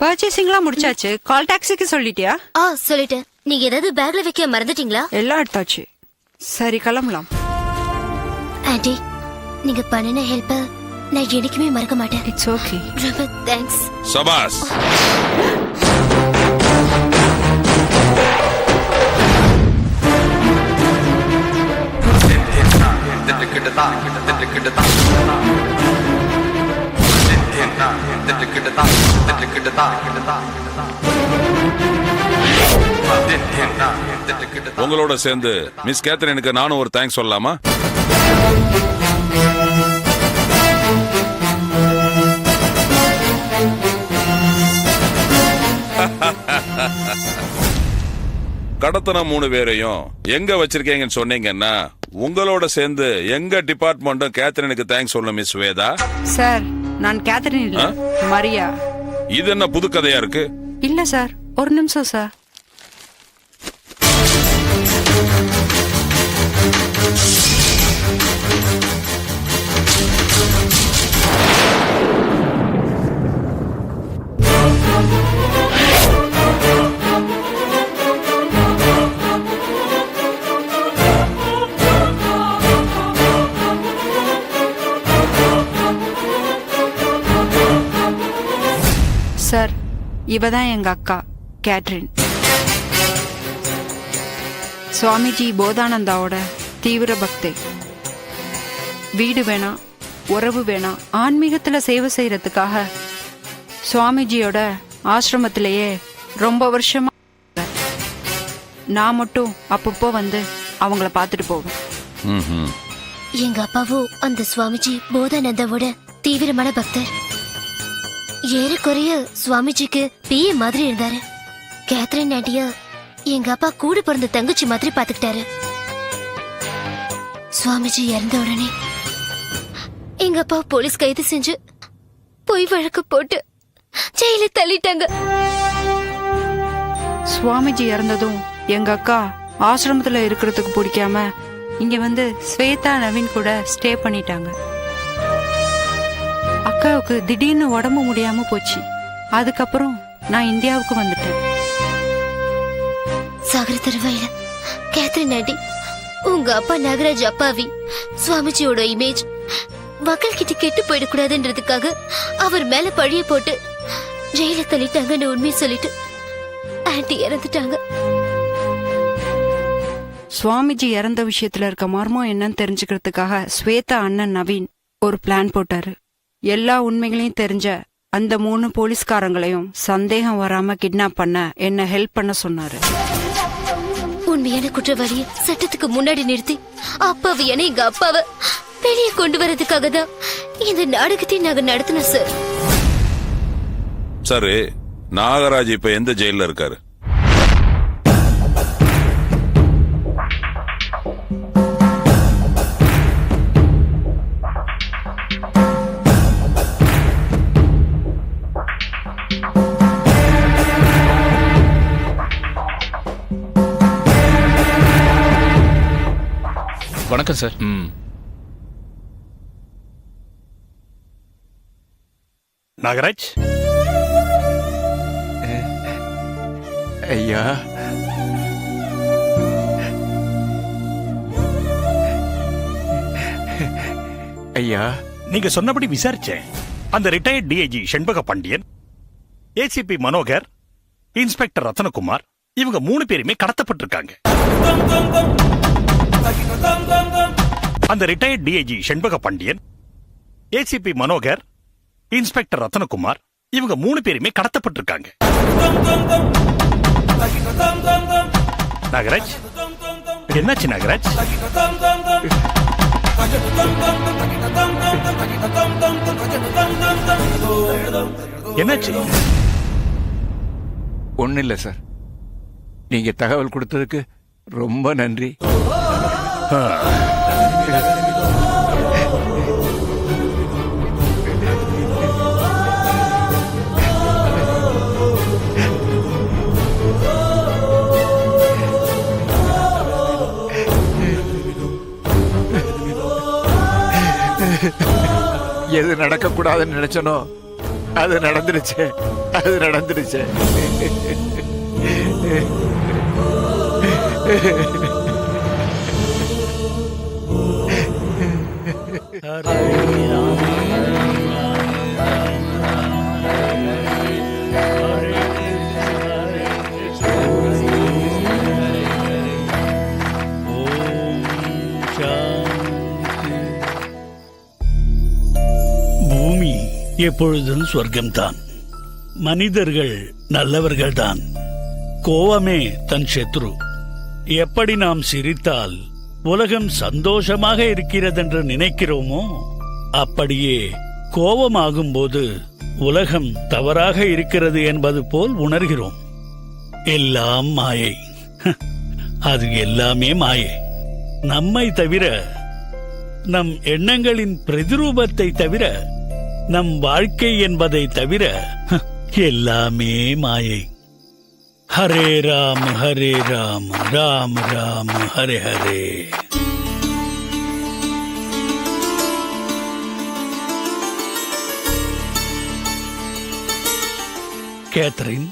பர்ச்சேசிங்லாம் முடிச்சாச்சு. கால் டாக்ஸிக்கு சொல்லிட்டியா? சொல்லிட்டேன். நீங்க ஏதாவது பேக்ல வைக்க மறந்துட்டீங்களா? எல்லாம் எடுத்தாச்சு. சரி, கிளம்பலாம். ஆண்டி, நீங்க பண்ணின ஹெல்ப்ப நான் என்னைக்குமே மறக்க மாட்டேன். It's okay. ரொம்ப தேங்க்ஸ். சபாஸ். உங்களோட சேர்ந்து மிஸ் கேத்ரினுக்கு நானும் ஒரு தேங்க்ஸ் சொல்லலாமா? கடத்தன 3 பேரையும் எங்க வச்சிருக்கீங்கன்னு சொன்னீங்கன்னா உங்களோட சேர்ந்து எங்க டிபார்ட்மெண்ட்டும் கேத்ரினுக்கு தேங்க்ஸ் சொல்லணும் மிஸ் வேதா. சார், நான் கேத்ரின் இல்ல, மரியா. இது என்ன புது கதையா இருக்கு? இல்ல சார், ஒரு நிமிஷம் சார். சார், இவதான் எங்க அக்கா கேத்ரின். சுவாமிஜி போதானந்தாவோட தீவிர பக்தி. வீடு வேணாம், உறவு வேணாம், ஆன்மீகத்துல சேவை செய்யறதுக்காக சுவாமிஜியோட ஆசிரமத்திலேயே ரொம்ப வருஷமா நான் மட்டும் அப்பப்போ வந்து அவங்கள பார்த்துட்டு போவேன். எங்க அப்பாவும் அந்த சுவாமிஜி போதானந்தாவோட தீவிரமான பக்தர். ஏறக்குறைய சுவாமிஜிக்கு பிஏ மாதிரி இருந்தாரு. கேத்ரின் ஆண்டிய எங்க அப்பா கூட பிறந்த தங்கச்சி மாதிரி பாத்துக்கிட்டாரு. சுவாமிஜி இறந்த உடனே எங்க அப்பா போலீஸ் கைது செஞ்சு பொய் வழக்கு போட்டு ஜெயில தள்ளிட்டாங்க. சுவாமிஜி இறந்ததும் எங்க அக்கா ஆசிரமத்துல இருக்கிறதுக்கு பிடிக்காம இங்க வந்து ஸ்வேதா நவீன் கூட ஸ்டே பண்ணிட்டாங்க. அக்காவுக்கு திடீர்னு உடம்பு முடியாம போச்சு. அதுக்கப்புறம் நான் இந்தியாவுக்கு வந்துட்டேன். சாகர தருவாயில கேத்ரின் ஆண்டி, உங்க அப்பா நாகராஜ் அப்பாவி சுவாமிஜியோட இமேஜ் மக்கள் கிட்ட கெட்டு போயிடக்கூடாதுன்றதுக்காக அவர் மேல பழிய போட்டு ஜெயில தள்ளிட்டாங்கன்னு உண்மையை சொல்லிட்டு ஆண்டி இறந்துட்டாங்க. சுவாமிஜி இறந்த விஷயத்துல இருக்க மர்மம் என்னன்னு தெரிஞ்சுக்கிறதுக்காக ஸ்வேதா அண்ணன் நவீன் ஒரு பிளான் போட்டாரு. எல்லா உண்மைகளையும் தெரிஞ்ச அந்த 3 போலீஸ்காரங்களையும் சந்தேகம் வராம கிட்னாப் பண்ண என்ன ஹெல்ப் பண்ண சொன்னாரு. உண்மையான குற்றவாளிய சட்டத்துக்கு முன்னாடி நிறுத்தி அப்பாவியான எங்க அப்பாவை வெளியே கொண்டு வரதுக்காக தான் இந்த நாடகத்தை நாங்க நடத்தினோம் சார். சரி, நாகராஜ் இப்ப எந்த ஜெயில இருக்காரு? வணக்கம் சார். நாகராஜ் ஐயா, ஐயா, நீங்க சொன்னபடி விசாரிச்சேன். அந்த ரிட்டையர்ட் டிஐஜி செண்பக பாண்டியன், ஏசிபி மனோகர், இன்ஸ்பெக்டர் ரத்னகுமார், இவங்க 3 பேருமே கடத்தப்பட்டிருக்காங்க. அந்த ரிட்டையர்ட் டிஐஜி செண்பக பாண்டியன், ஏசிபி மனோகர், இன்ஸ்பெக்டர் ரத்னகுமார், இவங்க 3 பேருமே கடத்தப்பட்டிருக்காங்க. நாகராஜ், என்னாச்சு நாகராஜ்? என்னாச்சு? ஒன்னும் இல்ல சார். நீங்க தகவல் கொடுத்ததுக்கு ரொம்ப நன்றி. எது நடக்க கூடாதுன்னு நினைச்சனோ அது நடந்துருச்சு, அது நடந்துருச்சு. பூமி எப்பொழுதும் சொர்க்கம்தான். மனிதர்கள் நல்லவர்கள்தான். கோவமே தன் சத்ரு. எப்படி நாம் சிரித்தால் உலகம் சந்தோஷமாக இருக்கிறதென்று நினைக்கிறோமோ, அப்படியே கோபமாகும் போது உலகம் தவறாக இருக்கிறது என்பது போல் உணர்கிறோம். எல்லாம் மாயை. அது எல்லாமே மாயை. நம்மை தவிர, நம் எண்ணங்களின் பிரதிரூபத்தை தவிர, நம் வாழ்க்கை என்பதை தவிர எல்லாமே மாயை. ஹரே ராம் ஹரே ராம், ராம் ராம் ஹரே ஹரே. கேத்ரின்,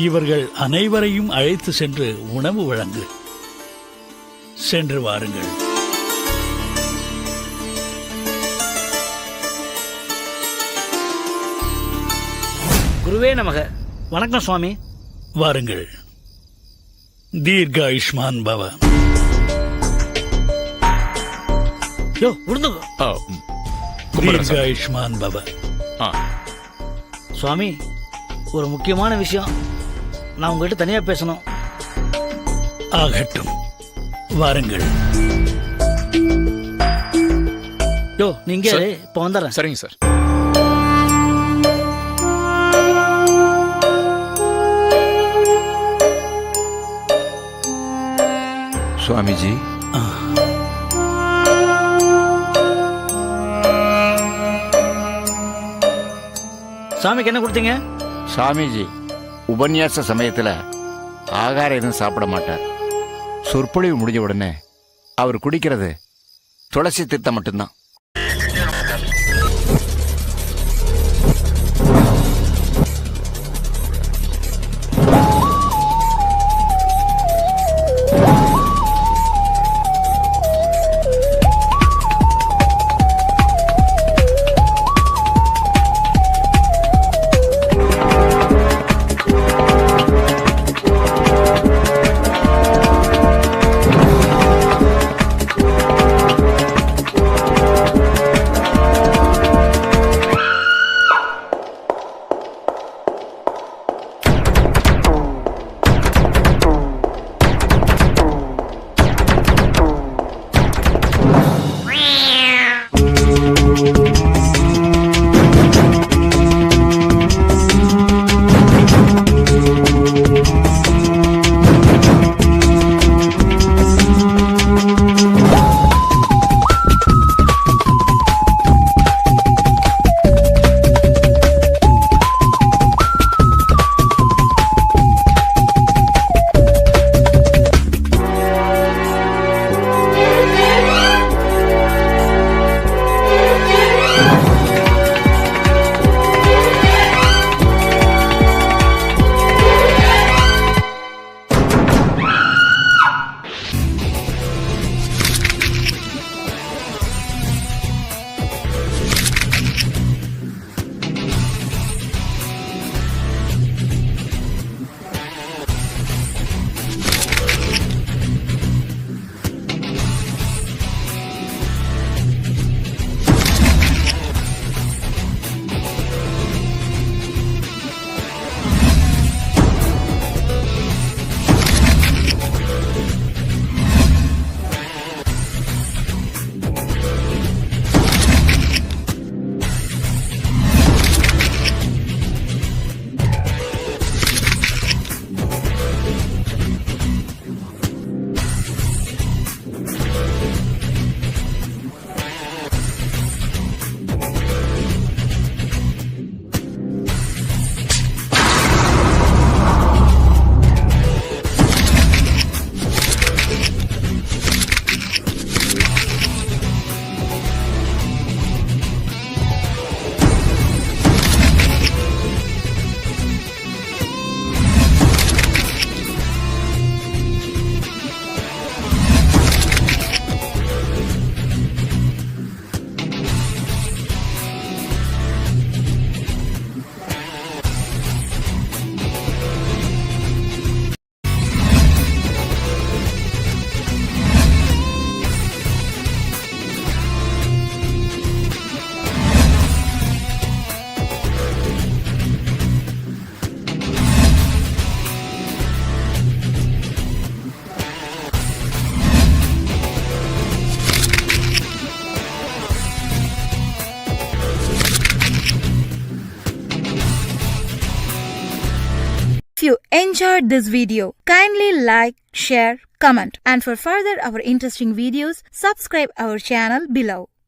இவர்கள் அனைவரையும் அழைத்து சென்று உணவு வழங்கு. சென்று வாருங்கள். குருவே நமக. வணக்கம் சுவாமி. வாருங்கள். தீர்காயுஷ்மான் பவ. யோ உடுந்துங்க. தீர்காயுஷ்மான் பவ. சுவாமி, ஒரு முக்கியமான விஷயம் நான் உங்ககிட்ட தனியா பேசணும். ஆகட்டும், வாருங்கள். யோ நீங்க இப்ப வந்துடுறேன். சரிங்க சார். சுவாமிஜி, சாமிக்கு என்ன கொடுத்தீங்க? சாமிஜி உபன்யாச சமயத்துல ஆகாரம் எதுவும் சாப்பிட மாட்டார். சொற்பொழிவு முடிஞ்ச உடனே அவர் குடிக்கிறது துளசி தீர்த்தம் மட்டும்தான். enjoyed this video, kindly like, share, comment, and for further our interesting videos, subscribe our channel below.